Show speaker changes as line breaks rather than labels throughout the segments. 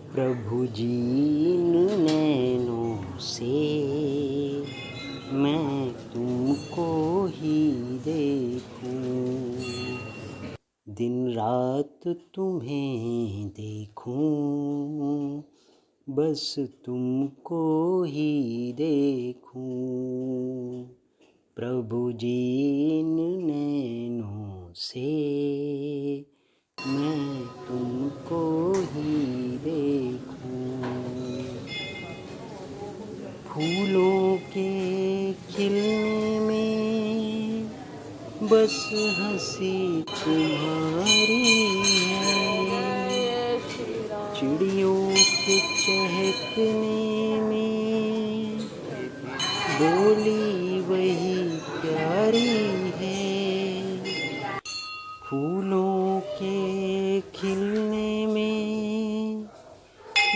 प्रभु जी इन नैनों से मैं तुमको ही देखूं, दिन रात तुम्हें देखूं, बस तुमको ही देखूं। प्रभु जी इन नैनों से मैं तुमको ही देखूं। फूलों के खिलने में बस हंसी तुम्हारी है, चिड़ियों के चहकने में बोली वही प्यारी है। फूलों के खिलने में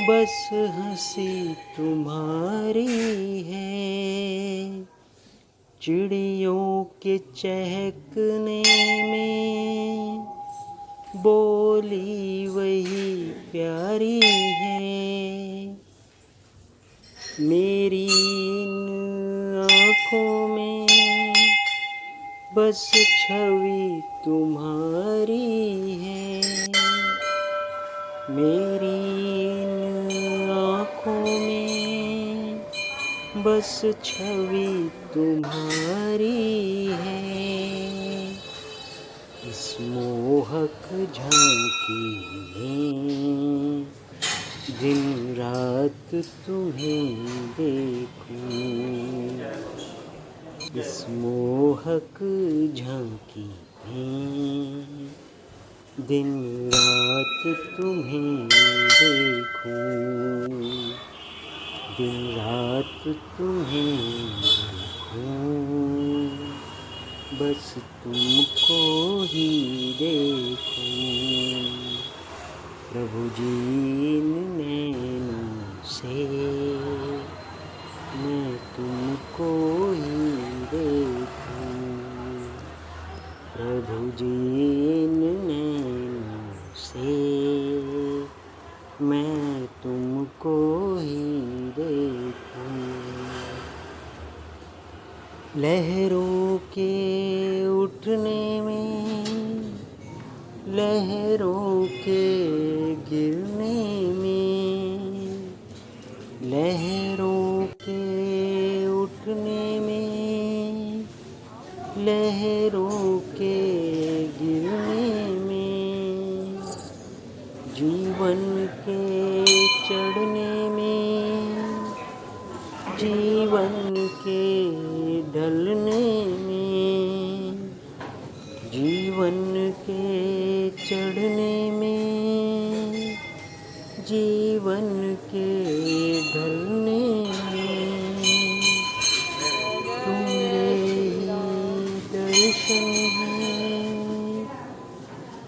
बस हंसी तुम्हारी है, चिड़ियों के चहकने में बोली वही प्यारी है। मेरी इन आँखों में बस छवि तुम्हारी है, मेरी इन आँखों में बस छवि तुम्हारी है। इस मोहक झांकी में दिन रात तुम्हें देखूं, इस मोहक झांकी में दिन रात तुम्हें देखूं, दिन रात तुम्हें देखूं, बस तुमको ही देखूं। प्रभु जी इन नैनों से मैं तुमको ही देखूं। प्रभु जी इन नैनों से मैं तुमको ही देखूं। लहरों के उठने में, लहरों के गिरने में, लहरों के उठने में, लहरों के गिरने में, जीवन के चढ़ने में, जीवन के ढलने में, जीवन के चढ़ने में, जीवन के ढलने में, तुम्हारे ही दर्शन है,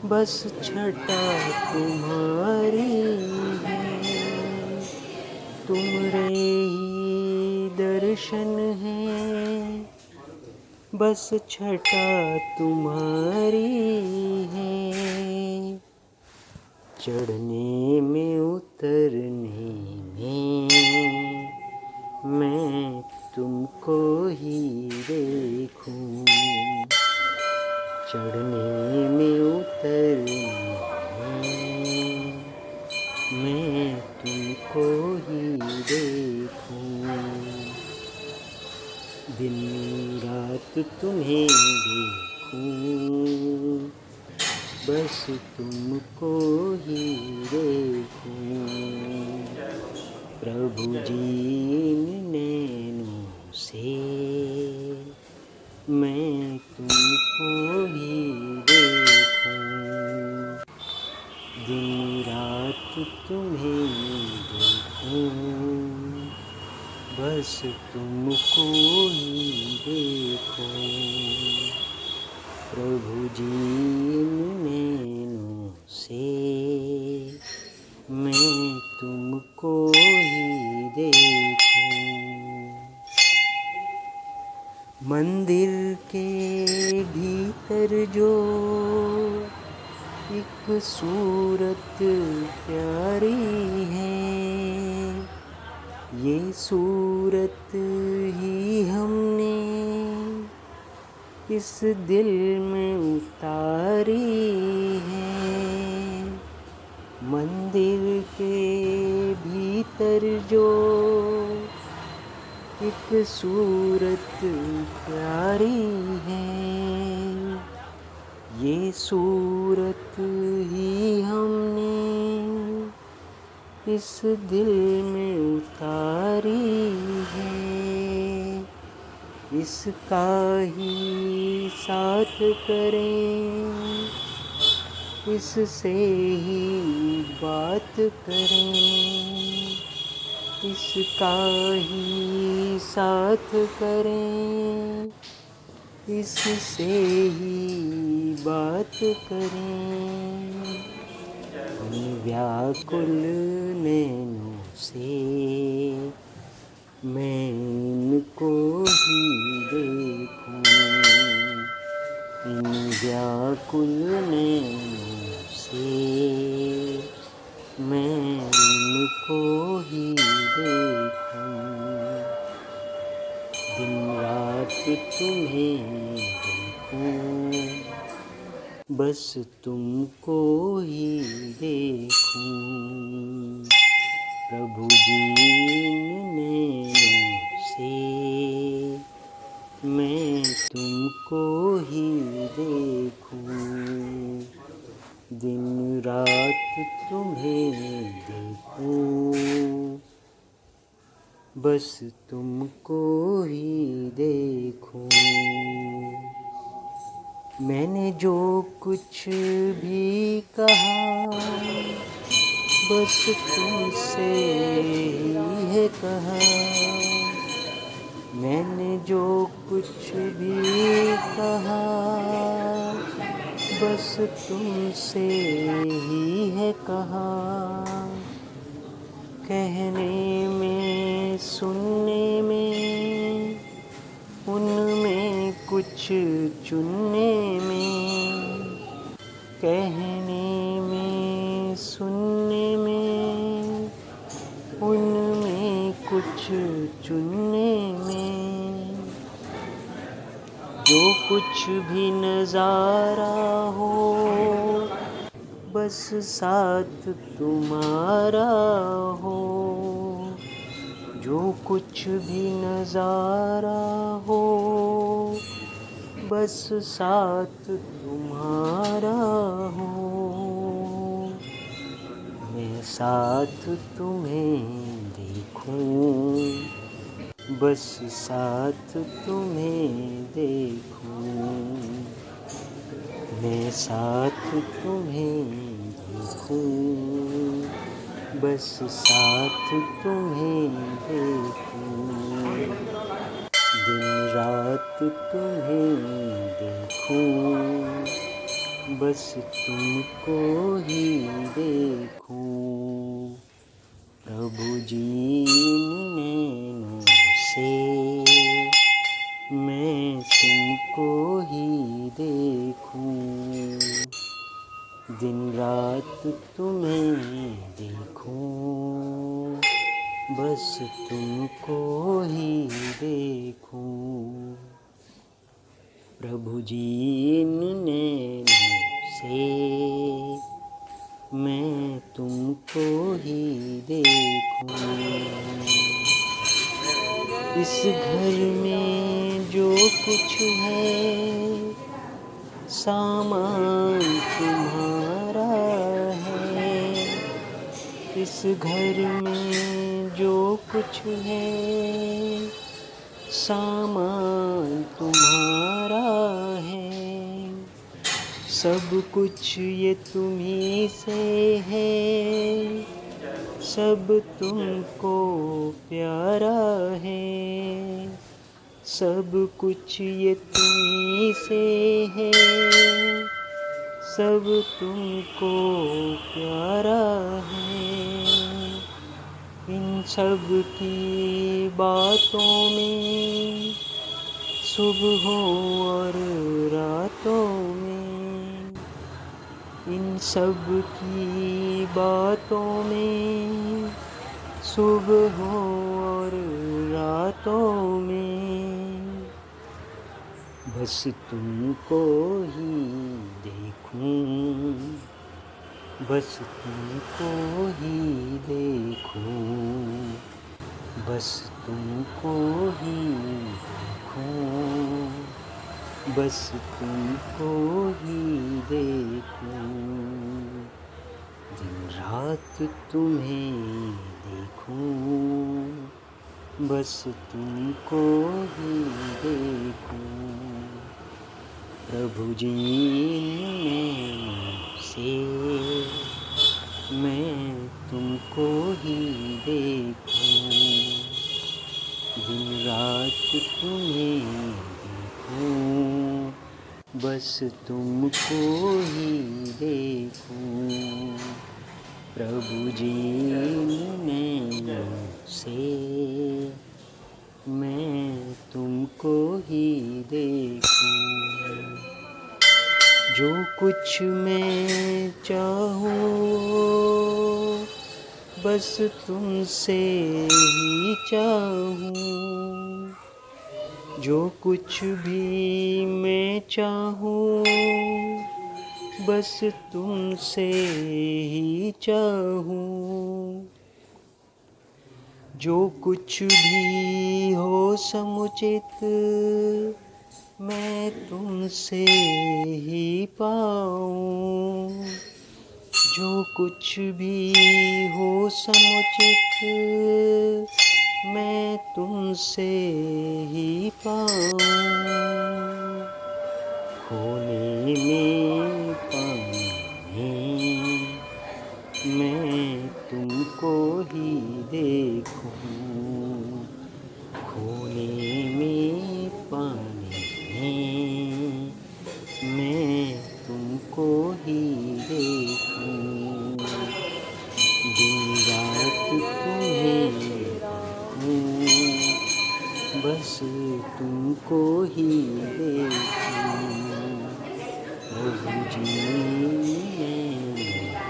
बस छटा तुम्हारी है। तुम्हारे ही दर्शन है, बस छटा तुम्हारी है। चढ़ने में उतरने में मैं तुमको ही देखूं, चढ़ने में उतरने में मैं तुमको ही देखूं। दिन रात तुम्हें देखूं, बस तुमको ही देखूं। प्रभु जी इन नैनों से मैं तुमको ही देखूं, दिन रात तुम्हें देखूं, बस तुमको ही देखूं। प्रभु जी इन नैनों से मैं तुमको ही देखूं। मंदिर के भीतर जो एक सूरत प्यारी है, सूरत ही हमने इस दिल में उतारी है। मंदिर के भीतर जो एक सूरत प्यारी है, ये सूरत ही हमने इस दिल में उतारी है। इसका ही साथ करें, इससे ही बात करें, इसका ही साथ करें, इससे ही बात करें। इन व्याकुल नैनों से मैं इनको ही देखूं, इन व्याकुल नैनों से मैं इनको ही देखूं। दिन रात तुम्हें देखूं, बस तुमको ही देखूं। प्रभु जी इन नैनों से मैं तुमको ही देखूं। दिन रात तुम्हें देखूं, बस तुमको ही देखूं। मैंने जो कुछ भी कहा बस तुमसे ही है कहा। मैंने जो कुछ भी कहा बस तुमसे ही है कहा। कहने में सुनने में, उनमें कुछ चुनने में, कहने में सुनने में, उनमें कुछ चुनने में। जो कुछ भी नज़ारा हो बस साथ तुम्हारा हो। जो कुछ भी नज़ारा हो बस साथ तुम्हारा हो। मैं साथ तुम्हें देखूं, बस साथ तुम्हें देखूं। मैं साथ तुम्हें देखूं, बस साथ तुम्हें देखूं। दिन रात तुम्हें देखूं, बस तुमको ही देखूं। प्रभु जी इन नैनों से मैं तुमको ही देखूं। दिन रात तुम्हें देखूं, बस तुमको ही देखूं। प्रभु जी इन नैनों से मैं तुमको ही देखूं। इस घर में जो कुछ है सामान तुम्हारा है। इस घर में जो कुछ है सामान तुम्हारा है। सब कुछ ये तुम्ही से है, सब तुमको प्यारा है। सब कुछ ये तुम्ही से है, सब तुमको प्यारा है। इन सब की बातों में, सुबहों और रातों में, इन सब की बातों में, सुबहों और रातों में बस तुमको ही देखूं, बस तुमको ही देखूं, बस तुमको ही देखूं, बस तुमको ही देखूं, दिन रात तुम्हें देखूं, बस तुमको ही देखूं, प्रभु जी से मैं तुमको ही देखूं, दिन रात तुम्हें देखूं, बस तुमको ही देखूं, प्रभु जी से मैं तुमको ही देखूं, जो कुछ मैं चाहूँ बस तुमसे ही चाहूँ, जो कुछ भी मैं चाहूँ बस तुमसे ही चाहूँ, जो कुछ भी हो समुचित मैं तुमसे ही पाऊँ, जो कुछ भी हो समुचित मैं तुमसे ही पाऊँ, खोने में पाने में मैं तुमको ही देखूं, खोने में पाने में मैं तुमको ही देखूं, दिन रात तुम्हें देखूं, बस तुमको ही देखूं, प्रभु जी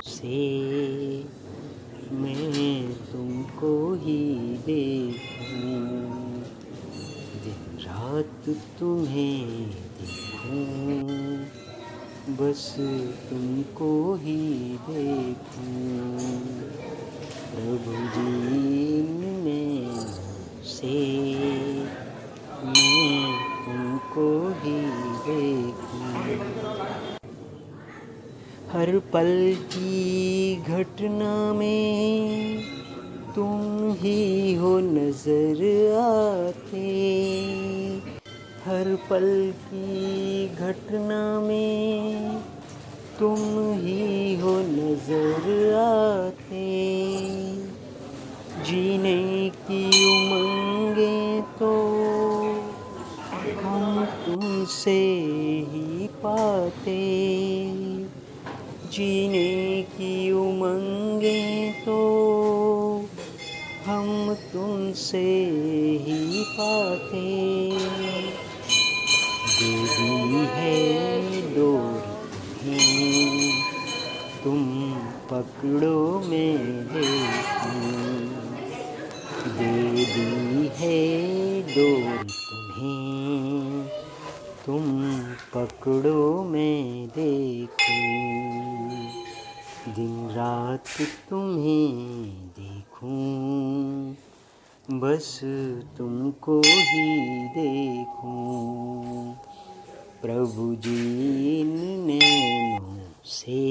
से मैं तुमको ही देखूं, दिन रात तुम्हें देखूं, बस तुमको ही देखूं, प्रभु जी से मैं तुमको ही देखूं, हर पल की घटना में तुम ही हो नजर आते, हर पल की घटना में तुम ही हो नजर आते, जीने की उमंगें तो हम तुमसे ही पाते, जीने की उमंगें तो हम तुमसे ही पाते, दे दी है डोर तुम्हें, तुम पकड़ो मैं देखूं, दे दी है डोर तुम्हें, तुम पकड़ो मैं देखूं, दिन रात तुम्हें देखूं, बस तुमको ही देखूं, प्रभु जी नैनों से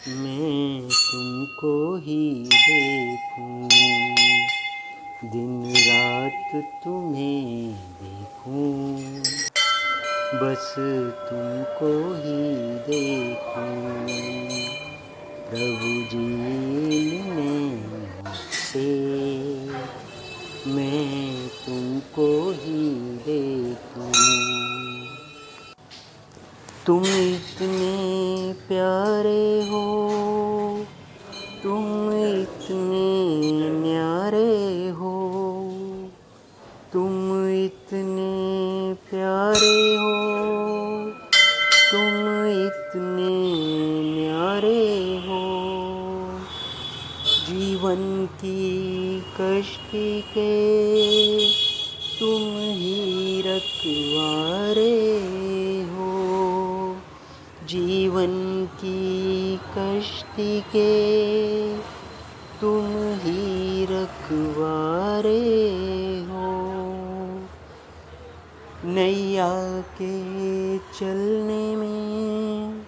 मैं तुमको ही देखूं, दिन रात तुम्हें देखूं, बस तुमको ही देखूं, प्रभु जी नैनों से मैं तुमको ही देखूं, तुम इतने प्यारे हो, तुम इतने न्यारे हो, तुम इतने प्यारे हो, तुम इतने न्यारे हो, जीवन की कश्ती के तुम ही रखवारे हो। जीवन की कश्ती के तुम ही रखवारे हो। नैया के चलने में,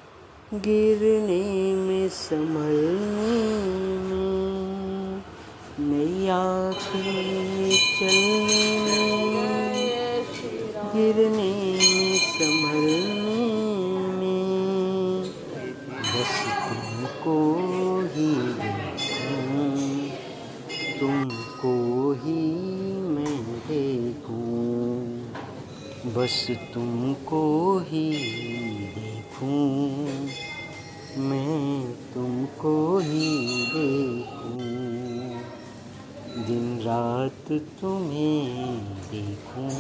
गिरने में, संभलने में, नैया के चलने में, गिरने में, संभलने में, बस तुमको ही देखूं, तुमको ही मैं देखूं, बस तुमको ही देखूं, मैं तुमको ही देखूं। दिन रात तुम्हें देखूं,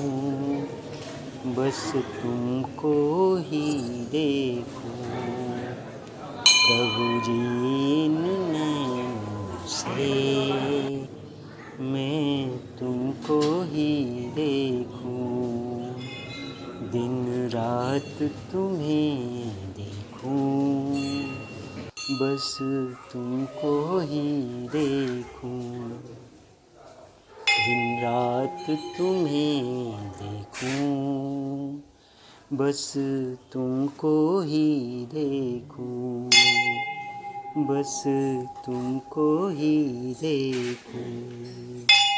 बस तुमको ही देखूं। प्रभु जी इन नैनों से मैं तुमको ही देखूं। दिन रात तुम्हें देखूं, बस तुमको ही देखूं। दिन रात तुम्हें देखूं, बस तुमको ही देखूं, बस तुमको ही देखूं।